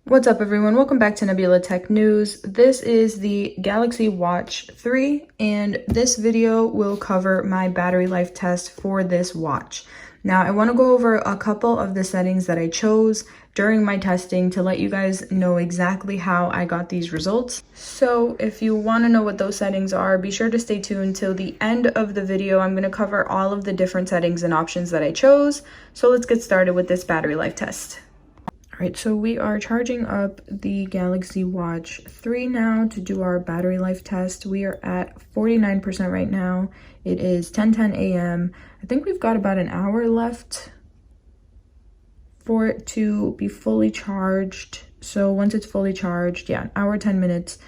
What's up everyone, welcome back to Nebula Tech News. This is the Galaxy Watch 3 and this video will cover my battery life test for this watch. Now I want to go over a couple of the settings that I chose during my testing to let you guys know exactly how I got these results. So if you want to know what those settings are, be sure to stay tuned till the end of the video. I'm going to cover all of the different settings and options that I chose. So let's get started with this battery life test. All right, so we are charging up the Galaxy Watch 3 now to do our battery life test. We are at 49% right now. It is 10:10 a.m. I think we've got about an hour left for it to be fully charged. So once it's fully charged, yeah, an hour, 10 minutes.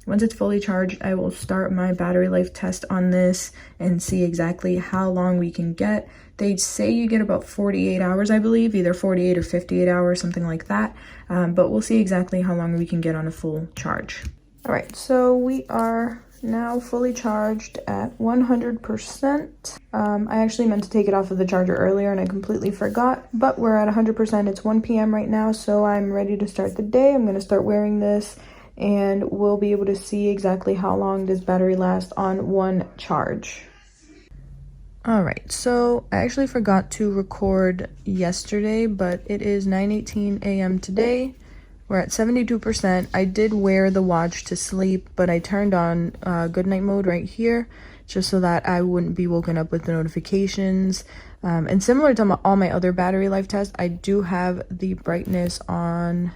Once it's fully charged, I will start my battery life test on this and see exactly how long we can get. They say you get about 48 hours, I believe, either 48 or 58 hours, something like that. But we'll see exactly how long we can get on a full charge. All right, so we are now fully charged at 100%. I actually meant to take it off of the charger earlier and I completely forgot, but we're at 100%. It's 1 p.m. right now, so I'm ready to start the day. I'm going to start wearing this and we'll be able to see exactly how long this battery lasts on one charge. All right, so I actually forgot to record yesterday, but it is 9:18 a.m. today. We're at 72%. I did wear the watch to sleep, but I turned on good night mode right here just so that I wouldn't be woken up with the notifications. And similar to all my other battery life tests, I do have the brightness on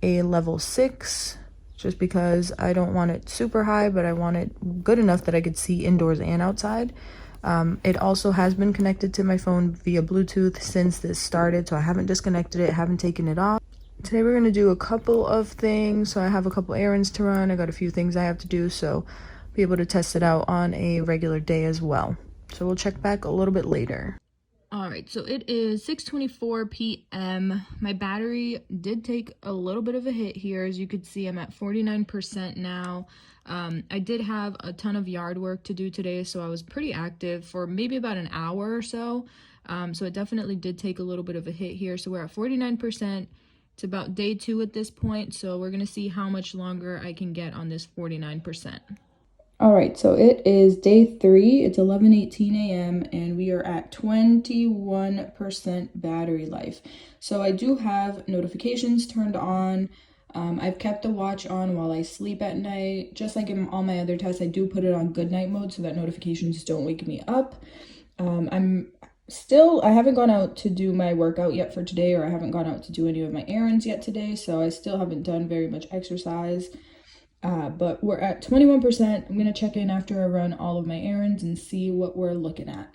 a level 6 just because I don't want it super high, but I want it good enough that I could see indoors and outside. It also has been connected to my phone via Bluetooth since this started, so I haven't disconnected it, haven't taken it off. Today we're going to do a couple of things. So I have a couple errands to run. I got a few things I have to do, so I'll be able to test it out on a regular day as well. So we'll check back a little bit later. All right, so it is 6:24 p.m. My battery did take a little bit of a hit here. As you could see, I'm at 49% now. I did have a ton of yard work to do today, so I was pretty active for maybe about an hour or so. So it definitely did take a little bit of a hit here. So we're at 49%. It's about day 2 at this point, so we're going to see how much longer I can get on this 49%. All right, so it is day 3. It's 11:18 a.m. and we are at 21% battery life. So I do have notifications turned on. I've kept the watch on while I sleep at night. Just like in all my other tests, I do put it on good night mode so that notifications don't wake me up. I haven't gone out to do my workout yet for today, or I haven't gone out to do any of my errands yet today, so I still haven't done very much exercise. But we're at 21%. I'm going to check in after I run all of my errands and see what we're looking at.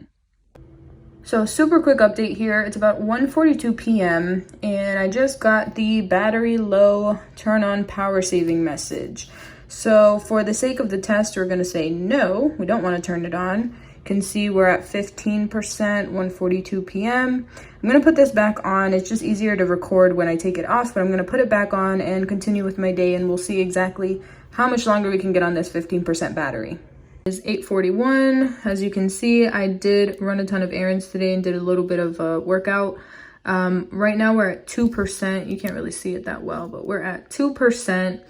So super quick update here. It's about 1:42 p.m. and I just got the battery low, turn on power saving message. So for the sake of the test, we're going to say no, we don't want to turn it on. You can see we're at 15%, 1:42 p.m. I'm going to put this back on. It's just easier to record when I take it off, but I'm going to put it back on and continue with my day, and we'll see exactly how much longer we can get on this 15% battery. It's 8:41. As you can see, I did run a ton of errands today and did a little bit of a workout. Right now we're at 2%. You can't really see it that well, but we're at 2%.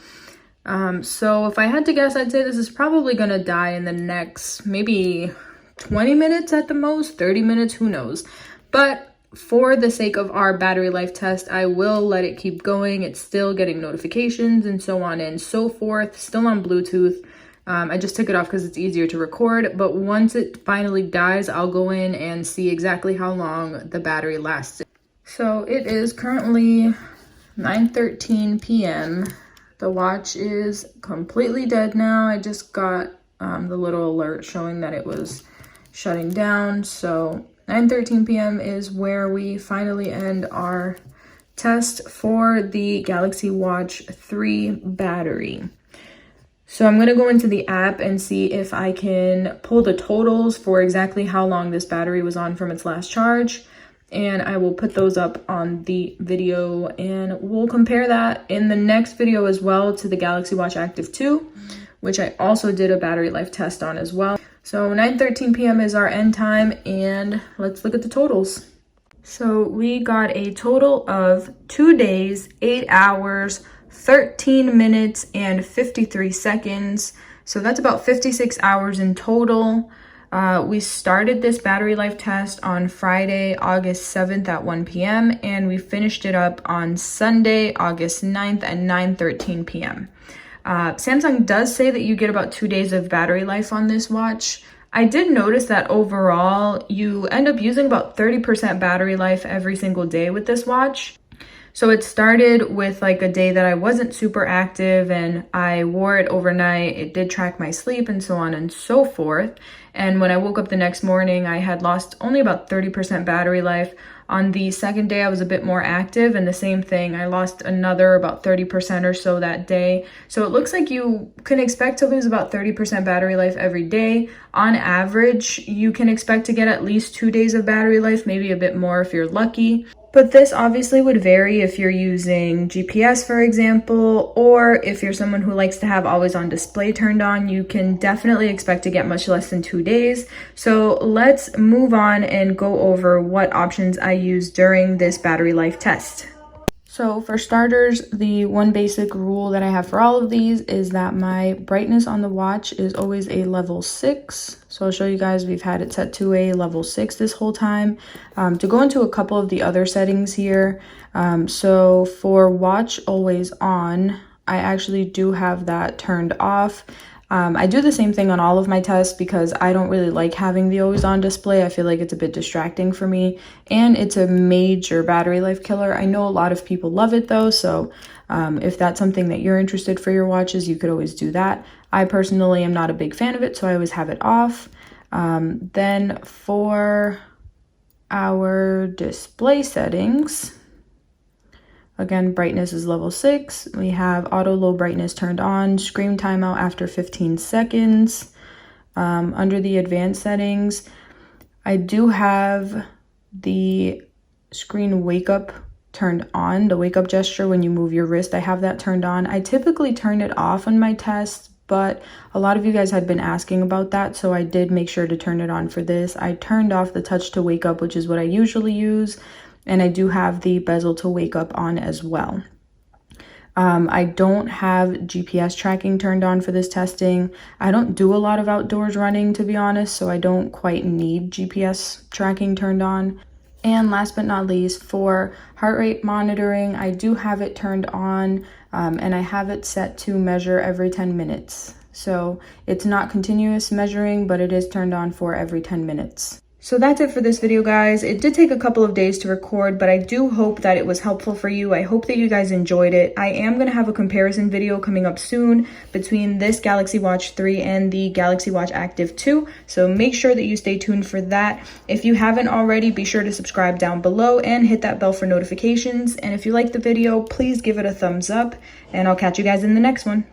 So if I had to guess, I'd say this is probably going to die in the next maybe 20 minutes at the most, 30 minutes, who knows. But for the sake of our battery life test, I will let it keep going. It's still getting notifications and so on and so forth, still on Bluetooth. I just took it off because it's easier to record, but once it finally dies, I'll go in and see exactly how long the battery lasts. So it is currently 9:13 p.m. The watch is completely dead now. I just got the little alert showing that it was shutting down. So 9:13 p.m. is where we finally end our test for the Galaxy Watch 3 battery. So I'm going to go into the app and see if I can pull the totals for exactly how long this battery was on from its last charge. And I will put those up on the video and we'll compare that in the next video as well to the Galaxy Watch Active 2, which I also did a battery life test on as well. So 9:13 p.m. is our end time and let's look at the totals. So we got a total of 2 days, 8 hours, 13 minutes, and 53 seconds. So that's about 56 hours in total. We started this battery life test on Friday, August 7th at 1 p.m. and we finished it up on Sunday, August 9th at 9:13 p.m. Samsung does say that you get about 2 days of battery life on this watch. I did notice that overall, you end up using about 30% battery life every single day with this watch. So it started with like a day that I wasn't super active and I wore it overnight. It did track my sleep and so on and so forth. And when I woke up the next morning, I had lost only about 30% battery life. On the second day, I was a bit more active, and the same thing. I lost another about 30% or so that day. So it looks like you can expect to lose about 30% battery life every day. On average, you can expect to get at least 2 days of battery life, maybe a bit more if you're lucky. But this obviously would vary if you're using GPS, for example, or if you're someone who likes to have always on display turned on, you can definitely expect to get much less than 2 days. So let's move on and go over what options I use during this battery life test. So for starters, the one basic rule that I have for all of these is that my brightness on the watch is always a level 6. So I'll show you guys, we've had it set to a level 6 this whole time. To go into a couple of the other settings here, so for watch always on, I actually do have that turned off. I do the same thing on all of my tests because I don't really like having the always on display. I feel like it's a bit distracting for me, and it's a major battery life killer. I know a lot of people love it though, so if that's something that you're interested for your watches, you could always do that. I personally am not a big fan of it, so I always have it off. Then for our display settings, again, brightness is level 6. We have auto low brightness turned on, screen timeout after 15 seconds. Under the advanced settings, I do have the screen wake up turned on, the wake up gesture when you move your wrist. I have that turned on. I typically turn it off on my tests, but a lot of you guys had been asking about that, so I did make sure to turn it on for this. I turned off the touch to wake up, which is what I usually use. And I do have the bezel to wake up on as well. I don't have GPS tracking turned on for this testing. I don't do a lot of outdoors running, to be honest, so I don't quite need GPS tracking turned on. And last but not least, for heart rate monitoring, I do have it turned on, and I have it set to measure every 10 minutes. So it's not continuous measuring, but it is turned on for every 10 minutes. So that's it for this video, guys. It did take a couple of days to record, but I do hope that it was helpful for you. I hope that you guys enjoyed it. I am going to have a comparison video coming up soon between this Galaxy Watch 3 and the Galaxy Watch Active 2. So make sure that you stay tuned for that. If you haven't already, be sure to subscribe down below and hit that bell for notifications. And if you liked the video, please give it a thumbs up, and I'll catch you guys in the next one.